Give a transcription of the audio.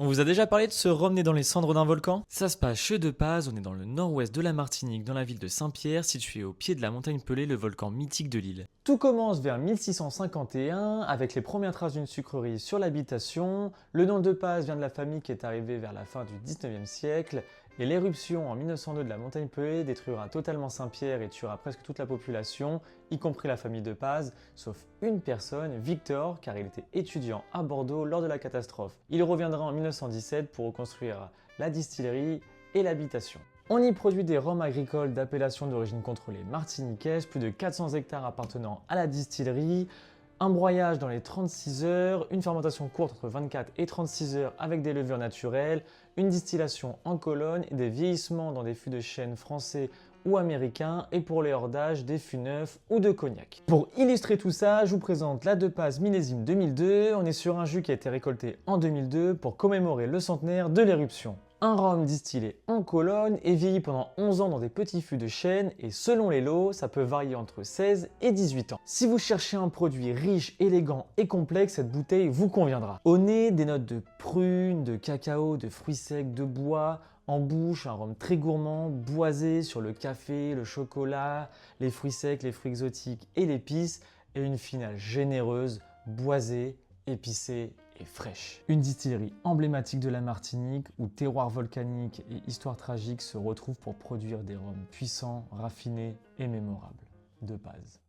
On vous a déjà parlé de ce rhum né dans les cendres d'un volcan? Ça se passe chez De Paz, on est dans le nord-ouest de la Martinique, dans la ville de Saint-Pierre, située au pied de la montagne Pelée, le volcan mythique de l'île. Tout commence vers 1651 avec les premières traces d'une sucrerie sur l'habitation. Le nom de Paz vient de la famille qui est arrivée vers la fin du 19e siècle. Et l'éruption en 1902 de la montagne Pelée détruira totalement Saint-Pierre et tuera presque toute la population, y compris la famille de Paz, sauf une personne, Victor, car il était étudiant à Bordeaux lors de la catastrophe. Il reviendra en 1917 pour reconstruire la distillerie et l'habitation. On y produit des rhums agricoles d'appellation d'origine contrôlée martiniquaise, plus de 400 hectares appartenant à la distillerie, un broyage dans les 36 heures, une fermentation courte entre 24 et 36 heures avec des levures naturelles, une distillation en colonne et des vieillissements dans des fûts de chêne français ou américains et pour les hordages des fûts neufs ou de cognac. Pour illustrer tout ça, je vous présente la De Paz millésime 2002. On est sur un jus qui a été récolté en 2002 pour commémorer le centenaire de l'éruption. Un rhum distillé en colonne et vieilli pendant 11 ans dans des petits fûts de chêne et selon les lots, ça peut varier entre 16 et 18 ans. Si vous cherchez un produit riche, élégant et complexe, cette bouteille vous conviendra. Au nez, des notes de prune, de cacao, de fruits secs, de bois. En bouche, un rhum très gourmand, boisé sur le café, le chocolat, les fruits secs, les fruits exotiques et l'épice. Et une finale généreuse, boisée, épicée et fraîche. Une distillerie emblématique de la Martinique où terroir volcanique et histoire tragique se retrouvent pour produire des rhums puissants, raffinés et mémorables. De Paz.